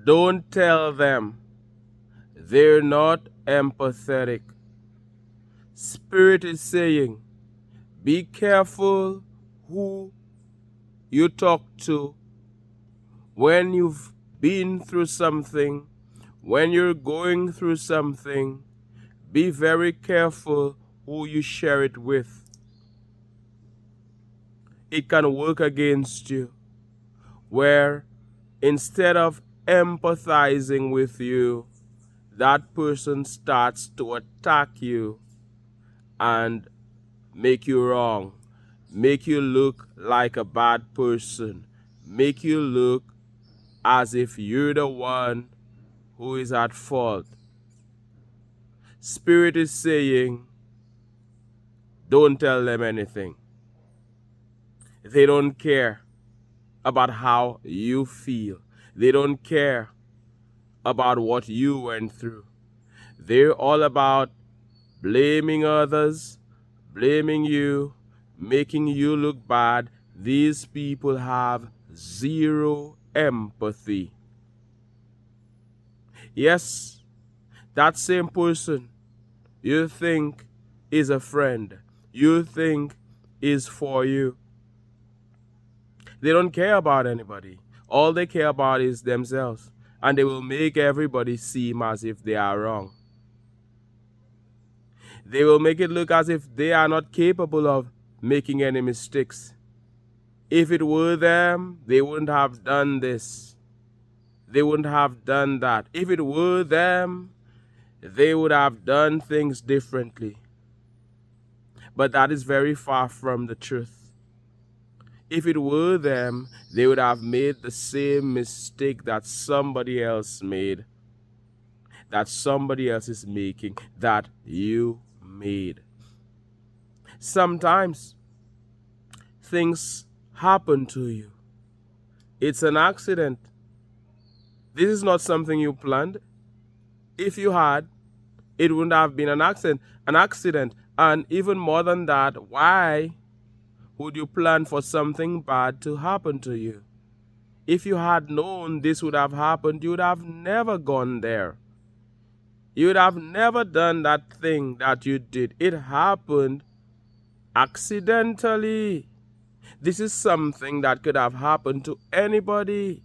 Don't tell them they're not empathetic. Spirit is saying, be careful who you talk to when you've been through something, when you're going through something. Be very careful who you share it with. It can work against you, where instead of empathizing with you, that person starts to attack you and make you wrong, make you look like a bad person, make you look as if you're the one who is at fault. Spirit is saying, don't tell them anything. They don't care about how you feel. They don't care about what you went through. They're all about blaming others, blaming you, making you look bad. These people have zero empathy. Yes, that same person you think is a friend, you think is for you. They don't care about anybody. All they care about is themselves. And they will make everybody seem as if they are wrong. They will make it look as if they are not capable of making any mistakes. If it were them, they wouldn't have done this. They wouldn't have done that. If it were them, they would have done things differently. But that is very far from the truth. If it were them, they would have made the same mistake that somebody else made, that somebody else is making, that you made. Sometimes things happen to you. It's an accident. This is not something you planned. If you had, it wouldn't have been an accident. And even more than that, why would you plan for something bad to happen to you? If you had known this would have happened, you would have never gone there. You would have never done that thing that you did. It happened accidentally. This is something that could have happened to anybody.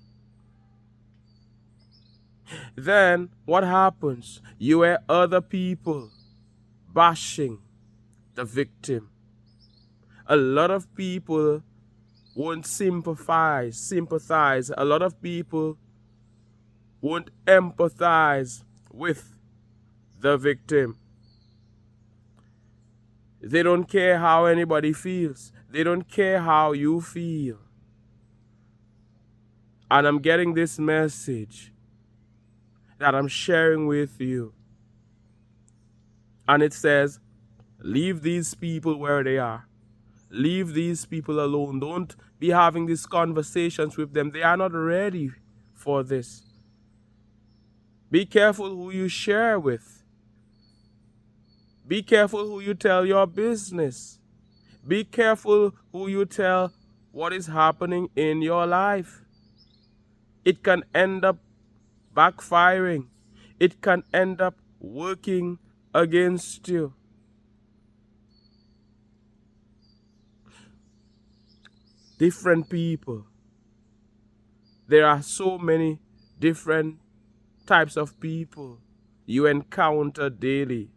Then what happens? You hear other people bashing the victim. A lot of people won't sympathize. A lot of people won't empathize with the victim. They don't care how anybody feels. They don't care how you feel. And I'm getting this message that I'm sharing with you. And it says, leave these people where they are. Leave these people alone. Don't be having these conversations with them. They are not ready for this. Be careful who you share with. Be careful who you tell your business. Be careful who you tell what is happening in your life. It can end up backfiring. It can end up working against you. Different people. There are so many different types of people you encounter daily.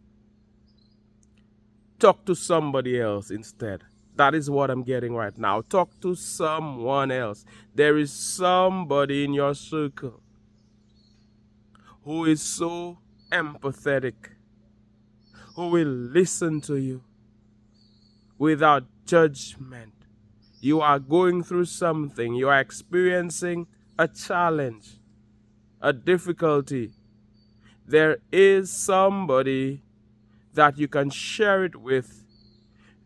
Talk to somebody else instead. That is what I'm getting right now. Talk to someone else. There is somebody in your circle who is so empathetic, who will listen to you without judgment. You are going through something. You are experiencing a challenge, a difficulty. There is somebody that you can share it with.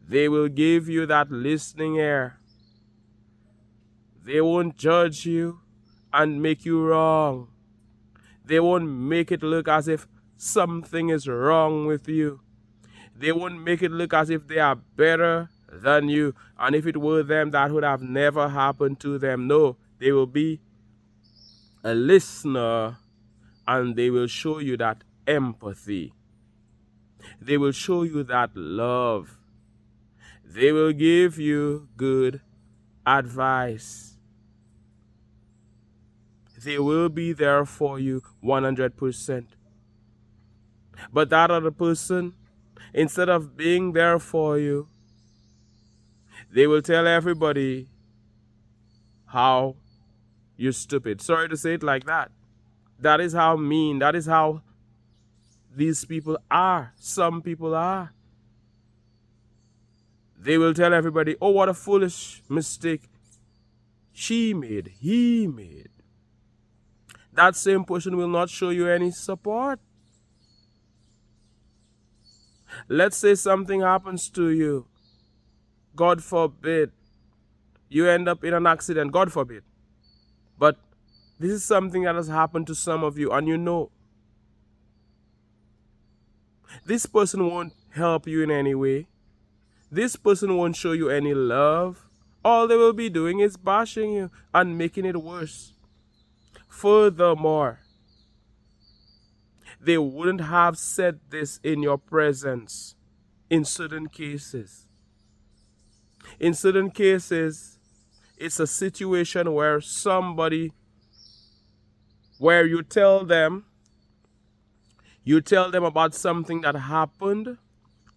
They will give you that listening ear. They won't judge you and make you wrong. They won't make it look as if something is wrong with you. They won't make it look as if they are better than you. And if it were them, that would have never happened to them. No, they will be a listener, and they will show you that empathy. They will show you that love. They will give you good advice. They will be there for you 100%. But that other person, instead of being there for you, they will tell everybody how you're stupid. Sorry to say it like that. That is how mean, that is how these people are. Some people are. They will tell everybody, oh, what a foolish mistake she made, he made. That same person will not show you any support. Let's say something happens to you. God forbid. You end up in an accident. God forbid. But this is something that has happened to some of you, and you know this person won't help you in any way. This person won't show you any love. All they will be doing is bashing you and making it worse. Furthermore, they wouldn't have said this in your presence in certain cases. In certain cases, it's a situation where you tell them about something that happened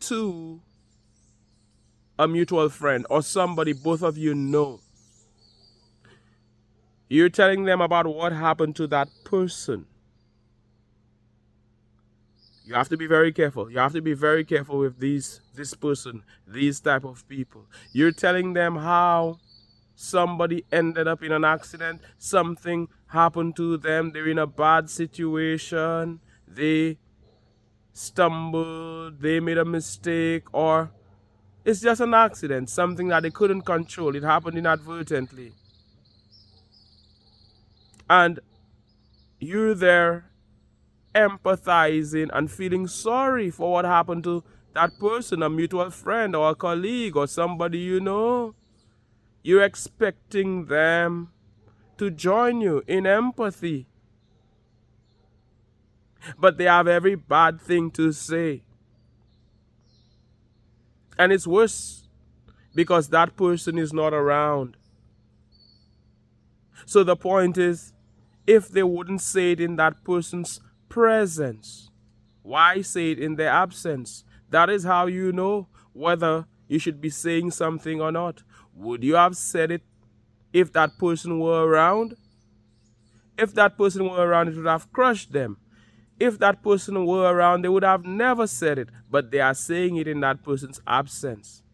to a mutual friend or somebody both of you know. You're telling them about what happened to that person. You have to be very careful. You have to be very careful with this person, these type of people. You're telling them how somebody ended up in an accident, something happened to them, they're in a bad situation, they stumbled, they made a mistake, or it's just an accident, something that they couldn't control. It happened inadvertently. And you're there empathizing and feeling sorry for what happened to that person, a mutual friend or a colleague or somebody you know. You're expecting them to join you in empathy. But they have every bad thing to say. And it's worse because that person is not around. So the point is, if they wouldn't say it in that person's presence, why say it in their absence? That is how you know whether you should be saying something or not. Would you have said it if that person were around? If that person were around, it would have crushed them. If that person were around, they would have never said it, but they are saying it in that person's absence.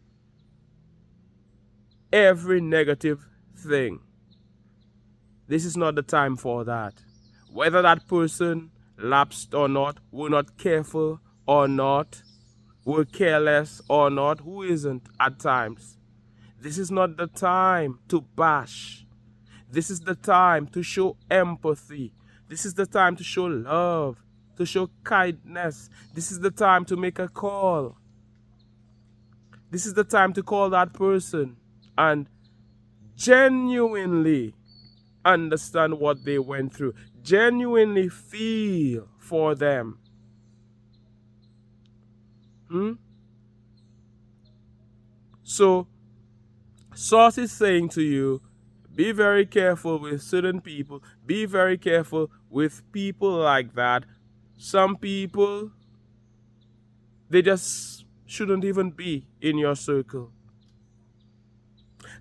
Every negative thing. This is not the time for that. Whether that person lapsed or not, were not careful or not, were careless or not, who isn't at times. This is not the time to bash. This is the time to show empathy. This is the time to show love, to show kindness. This is the time to make a call. This is the time to call that person and genuinely understand what they went through. Genuinely feel for them. So, Source is saying to you, be very careful with certain people. Be very careful with people like that. Some people, they just shouldn't even be in your circle.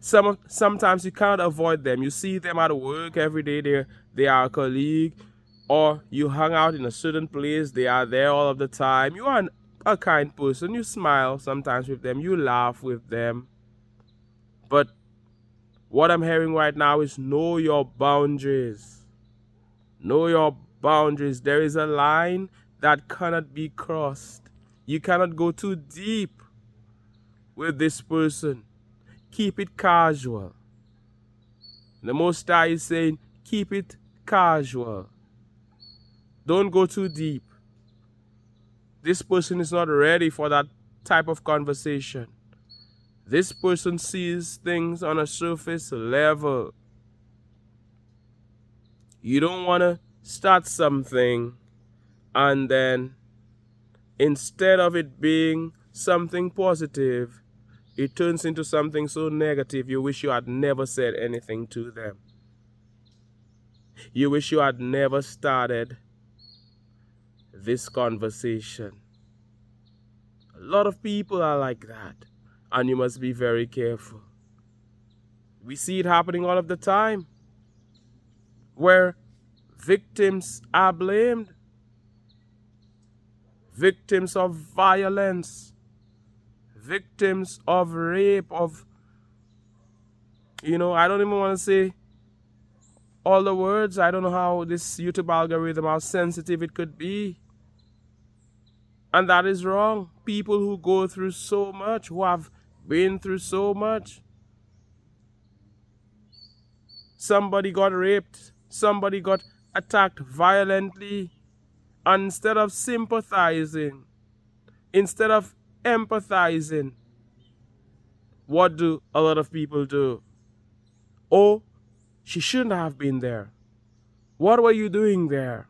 Sometimes you can't avoid them. You see them at work every day. They are a colleague. Or you hang out in a certain place. They are there all of the time. You are a kind person. You smile sometimes with them. You laugh with them. But what I'm hearing right now is know your boundaries. Know your boundaries. There is a line that cannot be crossed. You cannot go too deep with this person. Keep it casual. The Most High is saying, keep it casual. Don't go too deep. This person is not ready for that type of conversation. This person sees things on a surface level. You don't want to start something and then instead of it being something positive, it turns into something so negative you wish you had never said anything to them. You wish you had never started this conversation. A lot of people are like that, and you must be very careful. We see it happening all of the time, where victims are blamed, victims of violence, victims of rape, of, I don't even want to say all the words. I don't know how this YouTube algorithm, how sensitive it could be. And that is wrong. People who go through so much, who have been through so much. Somebody got raped. Somebody got attacked violently. And instead of sympathizing, instead of empathizing, what do a lot of people do? Oh, she shouldn't have been there. What were you doing there?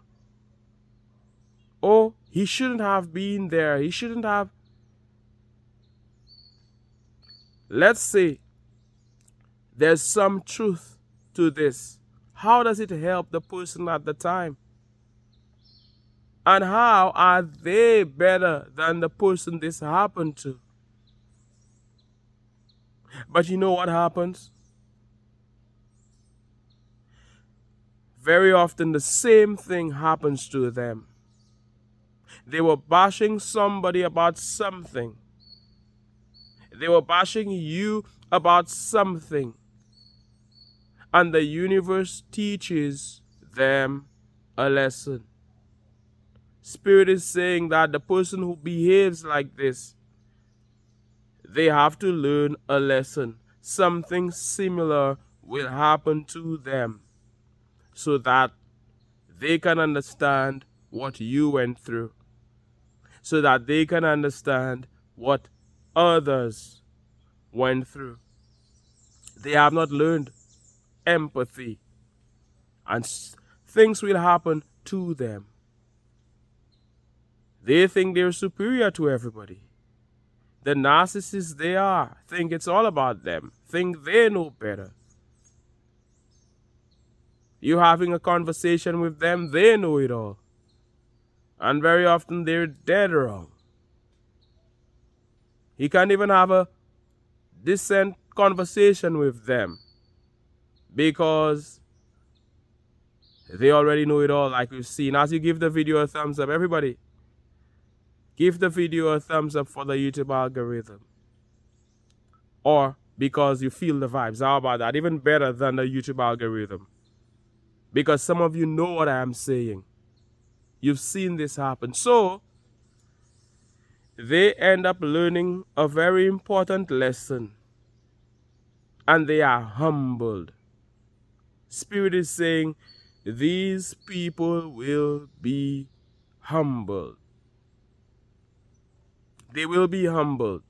Oh, he shouldn't have been there. He shouldn't have. Let's say there's some truth to this. How does it help the person at the time? And how are they better than the person this happened to? But you know what happens? Very often the same thing happens to them. They were bashing somebody about something. They were bashing you about something. And the universe teaches them a lesson. Spirit is saying that the person who behaves like this, they have to learn a lesson. Something similar will happen to them so that they can understand what you went through, so that they can understand what others went through. They have not learned empathy, and things will happen to them. They think they're superior to everybody. The narcissists they are think it's all about them, think they know better. You having a conversation with them, they know it all. And very often they're dead wrong. You can't even have a decent conversation with them because they already know it all, like we've seen. As you give the video a thumbs up, everybody, give the video a thumbs up for the YouTube algorithm. Or because you feel the vibes. How about that? Even better than the YouTube algorithm. Because some of you know what I am saying. You've seen this happen. So, they end up learning a very important lesson. And they are humbled. Spirit is saying, these people will be humbled. They will be humbled.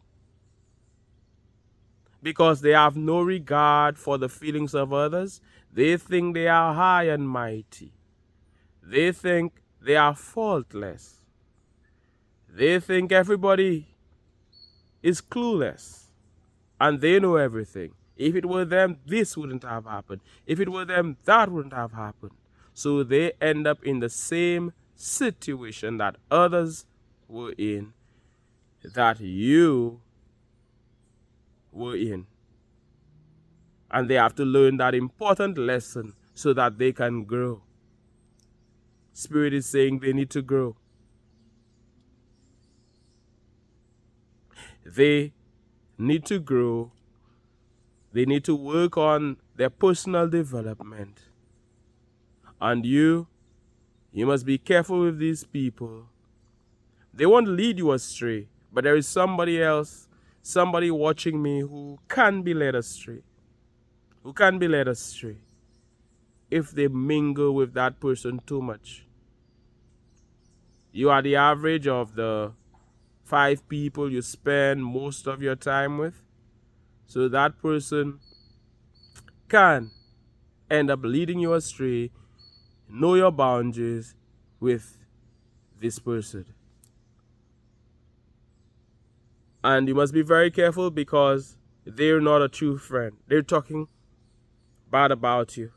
Because they have no regard for the feelings of others. They think they are high and mighty. They think they are faultless. They think everybody is clueless. And they know everything. If it were them, this wouldn't have happened. If it were them, that wouldn't have happened. So they end up in the same situation that others were in, that you were in. And they have to learn that important lesson so that they can grow. Spirit is saying they need to grow. They need to grow. They need to work on their personal development. And you must be careful with these people. They won't lead you astray, but there is somebody else, somebody watching me who can be led astray. Who can be led astray if they mingle with that person too much. You are the average of the 5 people you spend most of your time with. So that person can end up leading you astray Know your boundaries with this person. And you must be very careful because they're not a true friend. They're talking bad about you.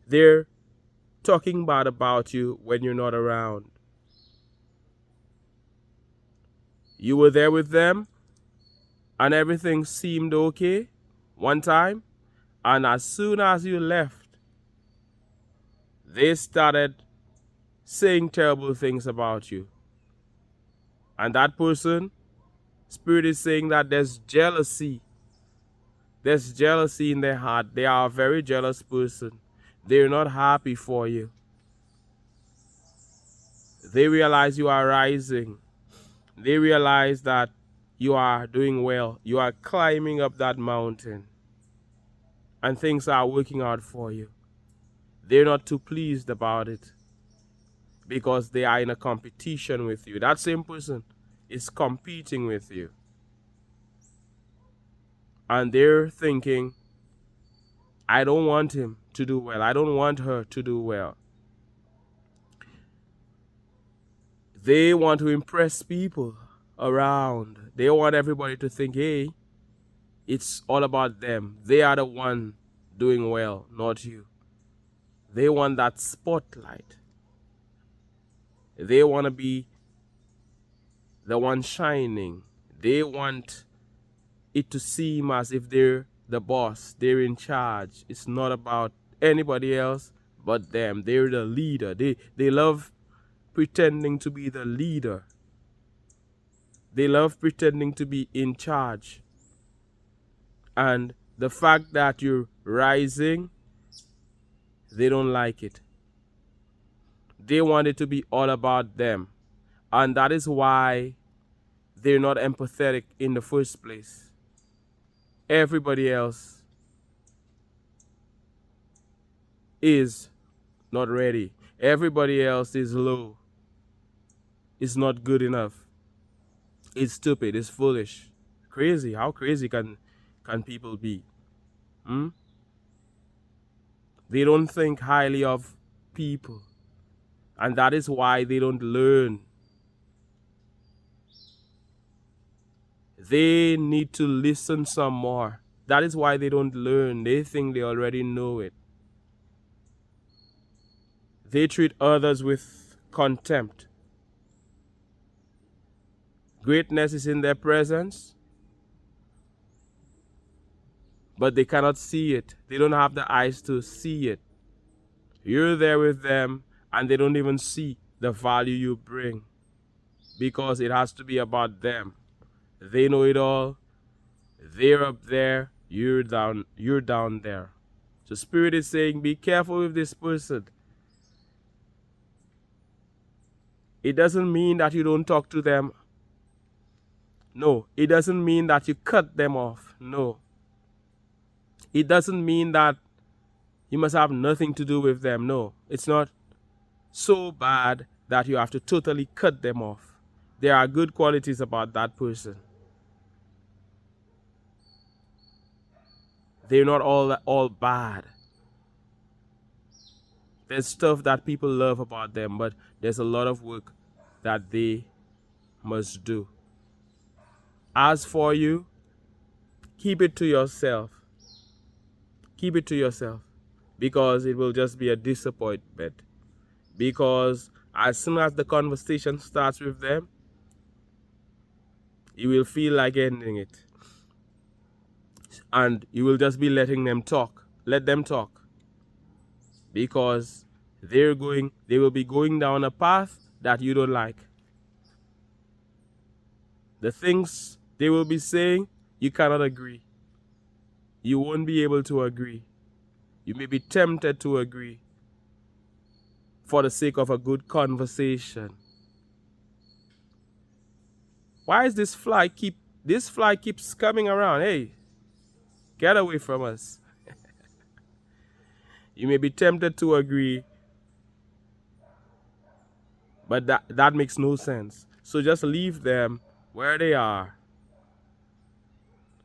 They're talking bad about you when you're not around. You were there with them and everything seemed okay one time, and as soon as you left, they started saying terrible things about you. And that person, Spirit is saying that there's jealousy. There's jealousy in their heart. They are a very jealous person. They're not happy for you. They realize you are rising. They realize that you are doing well. You are climbing up that mountain. And things are working out for you. They're not too pleased about it because they are in a competition with you. That same person is competing with you. And they're thinking, I don't want him to do well. I don't want her to do well. They want to impress people around. They want everybody to think, hey, it's all about them. They are the one doing well, not you. They want that spotlight. They want to be the one shining. They want it to seem as if they're the boss, they're in charge. It's not about anybody else but them. They're the leader. They love pretending to be the leader. They love pretending to be in charge. And the fact that you're rising, they don't like it. They want it to be all about them. And that is why they're not empathetic in the first place. Everybody else is not ready. Everybody else is low. It's not good enough. It's stupid. It's foolish. Crazy. How crazy can people be? They don't think highly of people. And that is why they don't learn. They need to listen some more. That is why they don't learn. They think they already know it. They treat others with contempt. Greatness is in their presence, but they cannot see it. They don't have the eyes to see it. You're there with them, and they don't even see the value you bring because it has to be about them. They know it all. They're up there. You're down there. So Spirit is saying, be careful with this person. It doesn't mean that you don't talk to them. No. It doesn't mean that you cut them off. No. It doesn't mean that you must have nothing to do with them. No. It's not so bad that you have to totally cut them off. There are good qualities about that person. They're not all bad. There's stuff that people love about them, but there's a lot of work that they must do. As for you, keep it to yourself. Keep it to yourself, because it will just be a disappointment. Because as soon as the conversation starts with them, you will feel like ending it. And you will just be letting them talk. Let them talk. Because they will be going down a path that you don't like. The things they will be saying, you cannot agree. You won't be able to agree. You may be tempted to agree for the sake of a good conversation. Why is this fly keeps coming around? Hey, get away from us. You may be tempted to agree, but that makes no sense. So just leave them where they are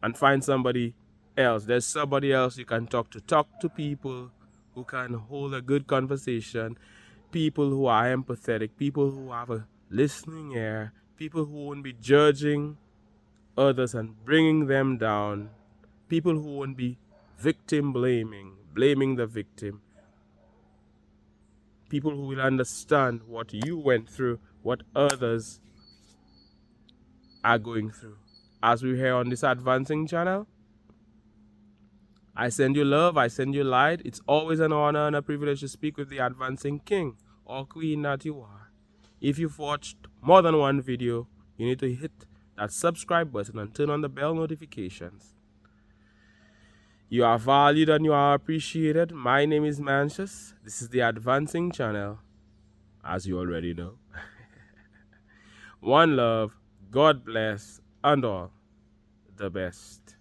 and find somebody else. There's somebody else you can talk to. Talk to people who can hold a good conversation, people who are empathetic, people who have a listening ear, people who won't be judging others and bringing them down, people who won't be victim blaming the victim, people who will understand what you went through, what others are going through. As we hear on this advancing channel, I send you love, I send you light. It's always an honor and a privilege to speak with the advancing king or queen that you are. If you've watched more than one video, you need to hit that subscribe button and turn on the bell notifications. You are valued and you are appreciated. My name is Mantius. This is the advancing channel, as you already know. One love, God bless, and all the best.